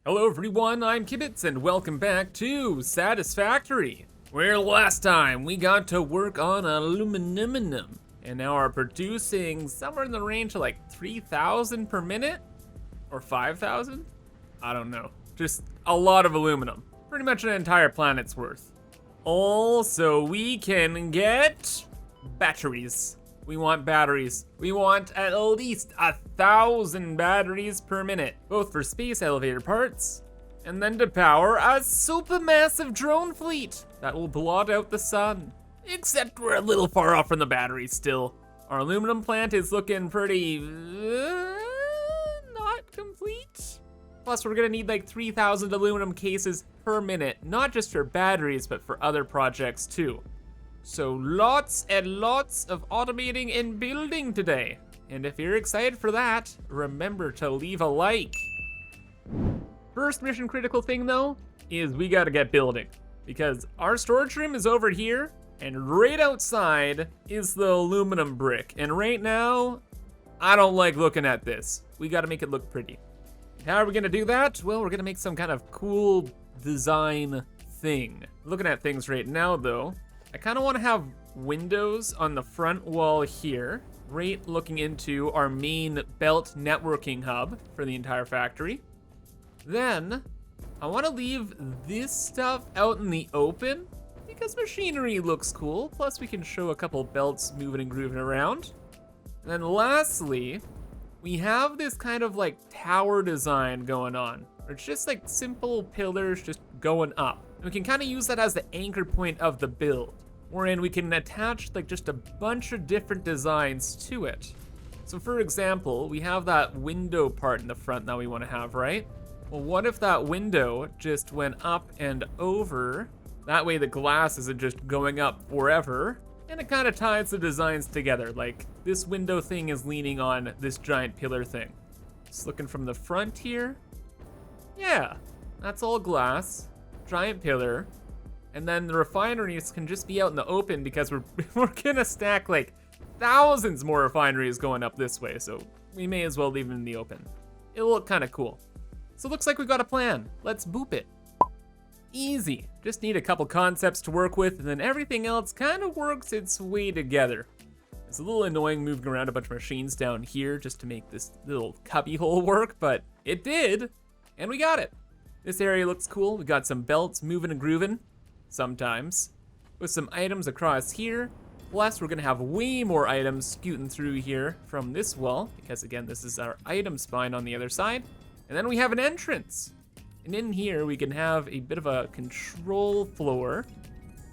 Hello everyone, I'm ImKibitz and welcome back to Satisfactory, where last time we got to work on aluminium and now are producing somewhere in the range of like 3,000 per minute or 5,000? I don't know, just a lot of aluminum, pretty much an entire planet's worth. All so we can get batteries. We want batteries. We want at least 1,000 batteries per minute, both for space elevator parts, and then to power a supermassive drone fleet that will blot out the sun. Except we're a little far off from the batteries still. Our aluminum plant is looking pretty, not complete. Plus we're gonna need like 3,000 aluminum cases per minute, not just for batteries, but for other projects too. So lots and lots of automating and building today. And if you're excited for that, remember to leave a like. First mission critical thing though, is we gotta get building. Because our storage room is over here, and right outside is the aluminum brick. And right now, I don't like looking at this. We gotta make it look pretty. How are we gonna do that? Well, we're gonna make some kind of cool design thing. Looking at things right now though, I kind of want to have windows on the front wall here, right looking into our main belt networking hub for the entire factory. Then, I want to leave this stuff out in the open because machinery looks cool, plus we can show a couple belts moving and grooving around. And then lastly, we have this kind of like tower design going on, where it's just like simple pillars just going up. And we can kind of use that as the anchor point of the build, wherein we can attach like just a bunch of different designs to it. So for example, we have that window part in the front that we want to have, right? Well, what if that window just went up and over? That way the glass isn't just going up forever, and it kind of ties the designs together. Like this window thing is leaning on this giant pillar thing. Just looking from the front here. Yeah, that's all glass, giant pillar. And then the refineries can just be out in the open because we're gonna stack like thousands more refineries going up this way, so we may as well leave them in the open. It'll look kind of cool. So it looks like we got a plan. Let's boop it. Easy. Just need a couple concepts to work with, and then everything else kind of works its way together. It's a little annoying moving around a bunch of machines down here just to make this little cubby hole work, but it did, and we got it. This area looks cool. We got some belts moving and grooving. Sometimes, with some items across here. Plus, we're gonna have way more items scooting through here from this wall, because again, this is our item spine on the other side. And then we have an entrance. And in here, we can have a bit of a control floor,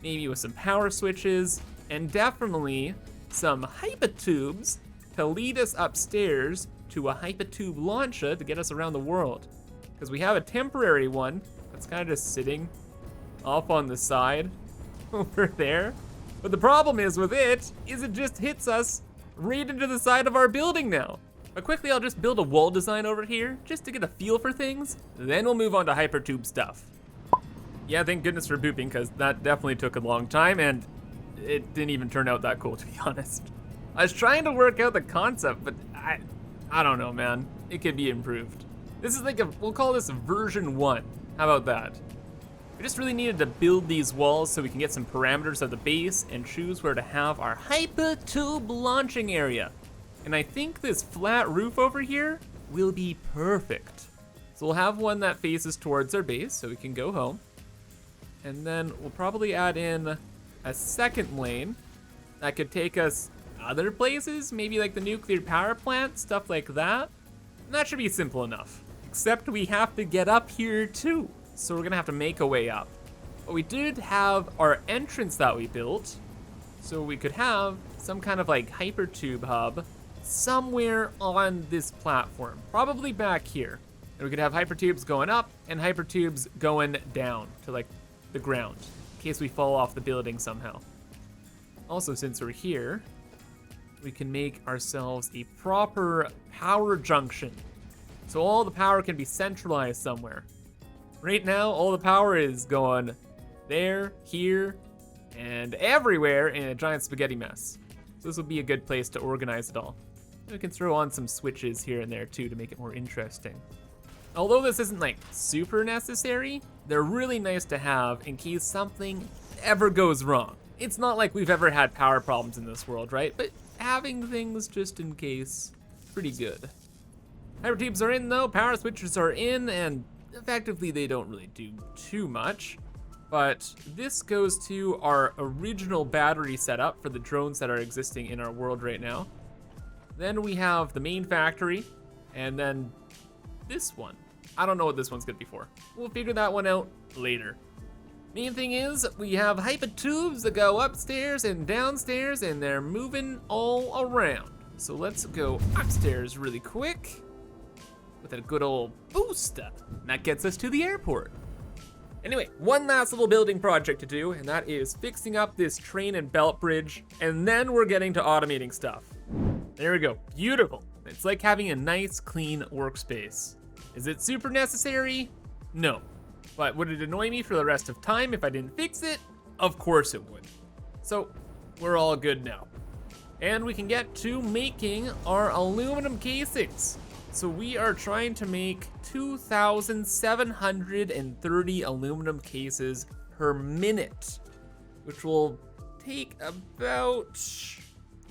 maybe with some power switches, and definitely some hypertubes to lead us upstairs to a hypertube launcher to get us around the world. Because we have a temporary one that's kind of just sitting off on the side over there. But the problem is with it just hits us right into the side of our building now. But quickly, I'll just build a wall design over here just to get a feel for things. Then we'll move on to hypertube stuff. Yeah, thank goodness for booping, because that definitely took a long time and it didn't even turn out that cool, to be honest. I was trying to work out the concept, but I don't know, man. It could be improved. This is like we'll call this version 1. How about that? We just really needed to build these walls so we can get some parameters of the base and choose where to have our hypertube launching area. And I think this flat roof over here will be perfect. So we'll have one that faces towards our base so we can go home. And then we'll probably add in a second lane that could take us other places, maybe like the nuclear power plant, stuff like that. And that should be simple enough. Except we have to get up here too. So we're gonna have to make a way up. But we did have our entrance that we built, so we could have some kind of like hypertube hub somewhere on this platform, probably back here. And we could have hypertubes going up and hypertubes going down to like the ground, in case we fall off the building somehow. Also, since we're here, we can make ourselves a proper power junction. So all the power can be centralized somewhere. Right now, all the power is going there, here, and everywhere in a giant spaghetti mess. So this will be a good place to organize it all. And we can throw on some switches here and there too to make it more interesting. Although this isn't like super necessary, they're really nice to have in case something ever goes wrong. It's not like we've ever had power problems in this world, right? But having things just in case, pretty good. Hypertubes are in though, power switches are in, and effectively they don't really do too much. But this goes to our original battery setup for the drones that are existing in our world right now. Then we have the main factory, and then this one. I don't know what this one's gonna be for. We'll figure that one out later. Main thing is, we have hypertubes that go upstairs and downstairs, and they're moving all around. So let's go upstairs really quick with a good old booster. And that gets us to the airport. Anyway, one last little building project to do, and that is fixing up this train and belt bridge, and then we're getting to automating stuff. There we go, beautiful. It's like having a nice, clean workspace. Is it super necessary? No. But would it annoy me for the rest of time if I didn't fix it? Of course it would. So, we're all good now. And we can get to making our aluminum casings. So we are trying to make 2,730 aluminum cases per minute, which will take about,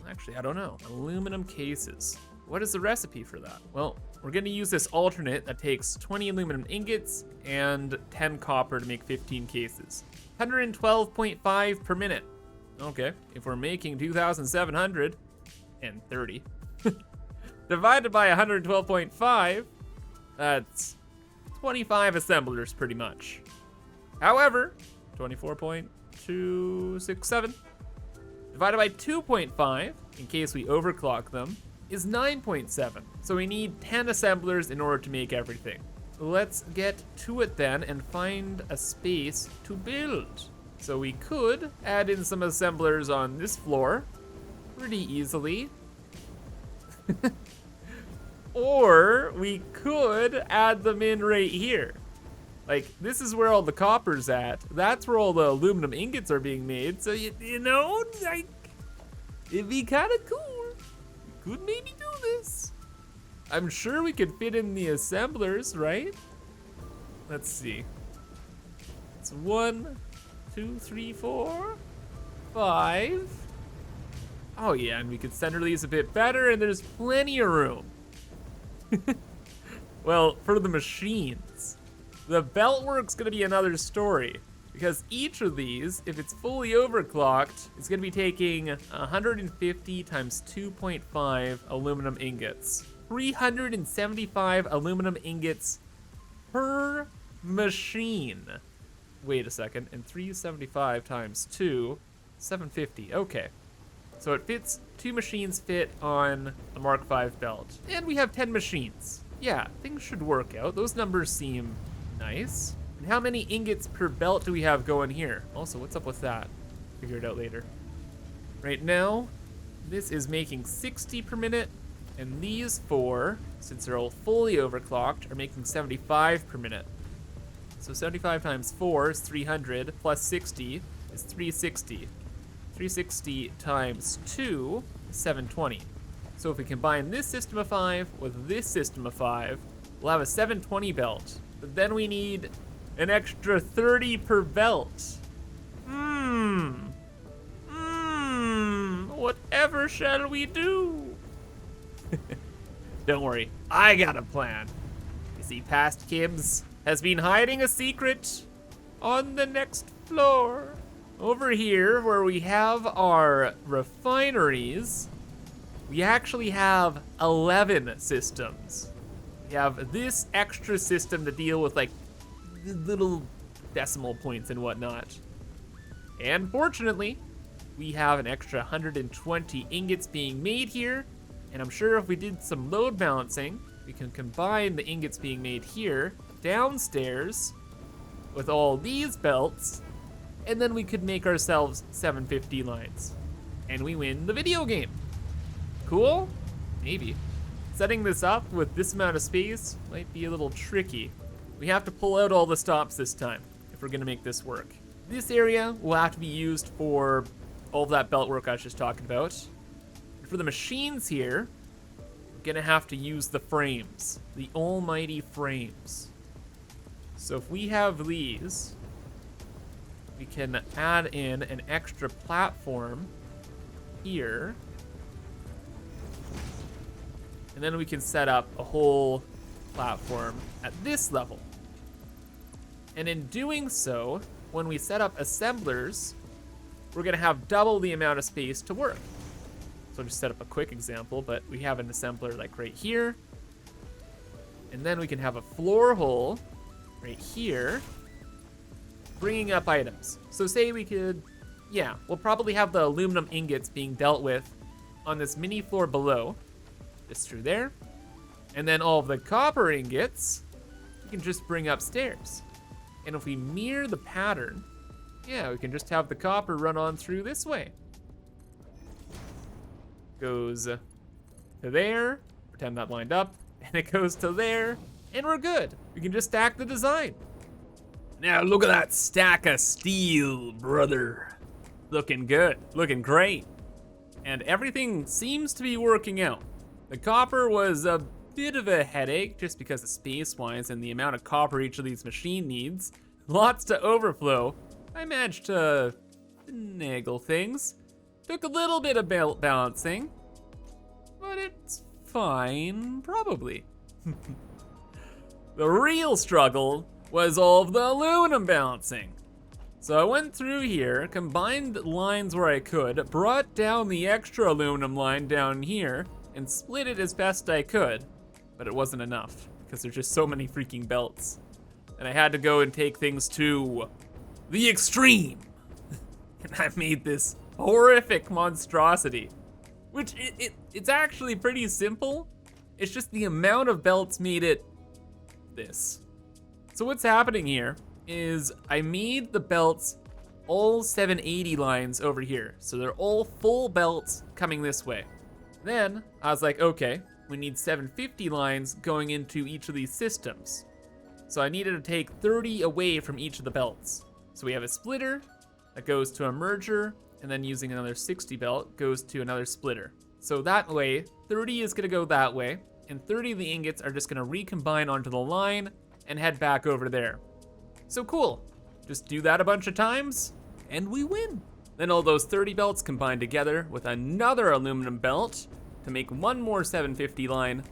actually, I don't know, aluminum cases. What is the recipe for that? Well, we're gonna use this alternate that takes 20 aluminum ingots and 10 copper to make 15 cases. 112.5 per minute. Okay, if we're making 2,730 divided by 112.5, that's 25 assemblers pretty much. However, 24.267 divided by 2.5, in case we overclock them, is 9.7. So we need 10 assemblers in order to make everything. Let's get to it then and find a space to build. So we could add in some assemblers on this floor pretty easily. Or we could add them in right here. Like, this is where all the copper's at. That's where all the aluminum ingots are being made. So, you know, like, it'd be kind of cool. We could maybe do this. I'm sure we could fit in the assemblers, right? Let's see. It's 1, 2, 3, 4, 5. Oh yeah, and we could center these a bit better, and there's plenty of room. Well, for the machines. The belt work's gonna be another story, because each of these, if it's fully overclocked, is gonna be taking 150 times 2.5 aluminum ingots. 375 aluminum ingots per machine. Wait a second, and 375 times 2, 750, okay. So it fits, 2 machines fit on the Mark V belt. And we have 10 machines. Yeah, things should work out. Those numbers seem nice. And how many ingots per belt do we have going here? Also, what's up with that? Figure it out later. Right now, this is making 60 per minute, and these 4, since they're all fully overclocked, are making 75 per minute. So 75 times 4 is 300, plus 60 is 360. 360 times 2 is 720. So if we combine this system of 5 with this system of 5, we'll have a 720 belt. But then we need an extra 30 per belt. Whatever shall we do? Don't worry, I got a plan. You see, past Kibs has been hiding a secret on the next floor. Over here, where we have our refineries, we actually have 11 systems. We have this extra system to deal with like little decimal points and whatnot. And fortunately, we have an extra 120 ingots being made here. And I'm sure if we did some load balancing, we can combine the ingots being made here downstairs with all these belts, and then we could make ourselves 750 lines. And we win the video game. Cool? Maybe. Setting this up with this amount of space might be a little tricky. We have to pull out all the stops this time if we're gonna make this work. This area will have to be used for all of that belt work I was just talking about. For the machines here, gonna have to use the frames, the almighty frames. So if we have these, we can add in an extra platform here. And then we can set up a whole platform at this level. And in doing so, when we set up assemblers, we're gonna have double the amount of space to work. So I'll just set up a quick example, but we have an assembler like right here. And then we can have a floor hole right here, bringing up items. So say we could, yeah, we'll probably have the aluminum ingots being dealt with on this mini floor below, just through there. And then all of the copper ingots, we can just bring upstairs. And if we mirror the pattern, yeah, we can just have the copper run on through this way. Goes to there, pretend that lined up, and it goes to there, and we're good. We can just stack the design. Now look at that stack of steel, brother. Looking good, looking great. And everything seems to be working out. The copper was a bit of a headache just because of space-wise and the amount of copper each of these machine needs. Lots to overflow. I managed to finagle things. Took a little bit of balancing, but it's fine, probably. The real struggle was all of the aluminum balancing. So I went through here, combined lines where I could, brought down the extra aluminum line down here, and split it as best I could, but it wasn't enough because there's just so many freaking belts. And I had to go and take things to the extreme. And I made this horrific monstrosity, which it's actually pretty simple. It's just the amount of belts made it this. So what's happening here is I made the belts all 780 lines over here. So they're all full belts coming this way. Then I was like, okay, we need 750 lines going into each of these systems. So I needed to take 30 away from each of the belts. So we have a splitter that goes to a merger, and then using another 60 belt goes to another splitter. So that way, 30 is gonna go that way, and 30 of the ingots are just gonna recombine onto the line and head back over there. So cool, just do that a bunch of times, and we win. Then all those 30 belts combine together with another aluminum belt to make one more 750 line,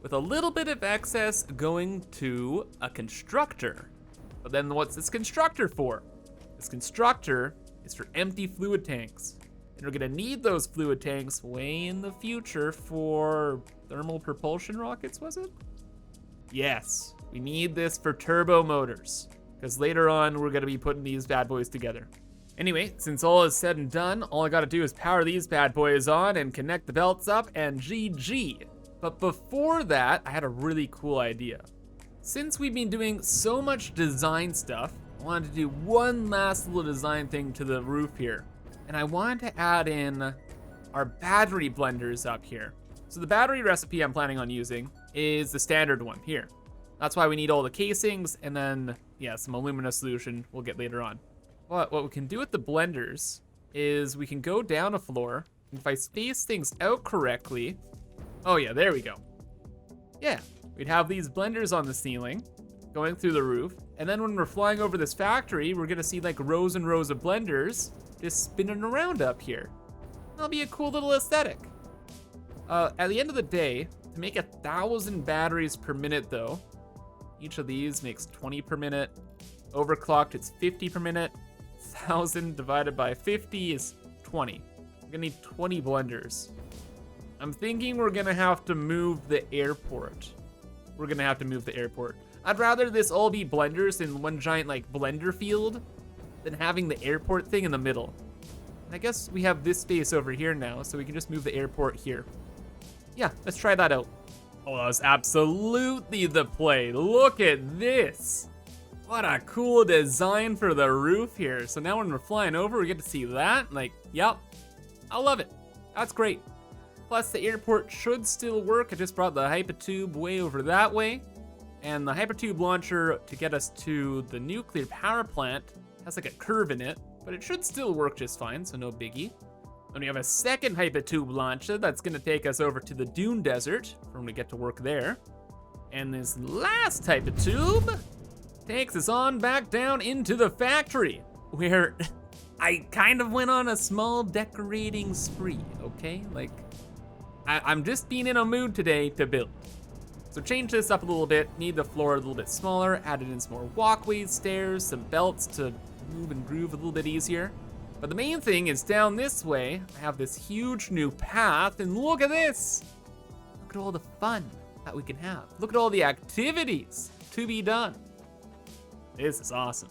with a little bit of excess going to a constructor. But then what's this constructor for? This constructor is for empty fluid tanks. And we're gonna need those fluid tanks way in the future for thermal propulsion rockets, was it? Yes, we need this for turbo motors, because later on we're gonna be putting these bad boys together. Anyway, since all is said and done, all I gotta do is power these bad boys on and connect the belts up and GG. But before that, I had a really cool idea. Since we've been doing so much design stuff, I wanted to do one last little design thing to the roof here. And I wanted to add in our battery blenders up here. So the battery recipe I'm planning on using is the standard one here. That's why we need all the casings and then, yeah, some alumina solution we'll get later on. But what we can do with the blenders is we can go down a floor, and if I space things out correctly, oh yeah, there we go. Yeah, we'd have these blenders on the ceiling, going through the roof, and then when we're flying over this factory, we're gonna see like rows and rows of blenders just spinning around up here. That'll be a cool little aesthetic. At the end of the day, to make 1,000 batteries per minute though, each of these makes 20 per minute. Overclocked, it's 50 per minute. 1,000 divided by 50 is 20. We're gonna need 20 blenders. I'm thinking we're gonna have to move the airport. I'd rather this all be blenders in one giant like blender field than having the airport thing in the middle. And I guess we have this space over here now, so we can just move the airport here. Yeah, let's try that out. Oh, that was absolutely the play. Look at this. What a cool design for the roof here. So now when we're flying over, we get to see that. Like, yep, I love it. That's great. Plus the airport should still work. I just brought the Hypertube way over that way. And the Hypertube launcher to get us to the nuclear power plant has like a curve in it, but it should still work just fine, so no biggie. Then we have a second Hypertube launcher that's gonna take us over to the Dune Desert, for when we get to work there. And this last Hypertube takes us on back down into the factory, where I kind of went on a small decorating spree, okay? Like, I'm just being in a mood today to build. So change this up a little bit, need the floor a little bit smaller, added in some more walkways, stairs, some belts to move and groove a little bit easier. But the main thing is down this way, I have this huge new path, and look at this! Look at all the fun that we can have. Look at all the activities to be done. This is awesome.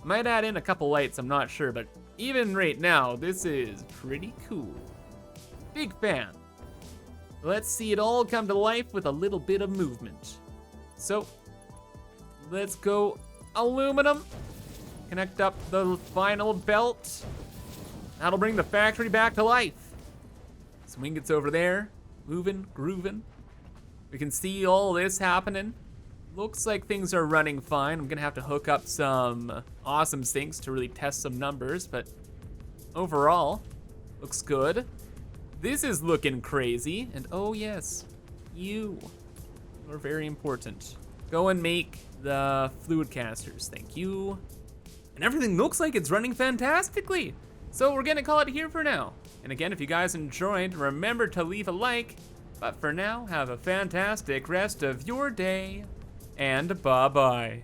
I might add in a couple lights, I'm not sure, but even right now, this is pretty cool. Big fan. Let's see it all come to life with a little bit of movement. So, let's go aluminum. Connect up the final belt. That'll bring the factory back to life. Swing gets over there, moving, grooving. We can see all this happening. Looks like things are running fine. I'm gonna have to hook up some awesome sinks to really test some numbers, but overall, looks good. This is looking crazy, and oh yes, you are very important. Go and make the fluid casters, thank you. And everything looks like it's running fantastically. So we're gonna call it here for now. And again, if you guys enjoyed, remember to leave a like. But for now, have a fantastic rest of your day, and bye-bye.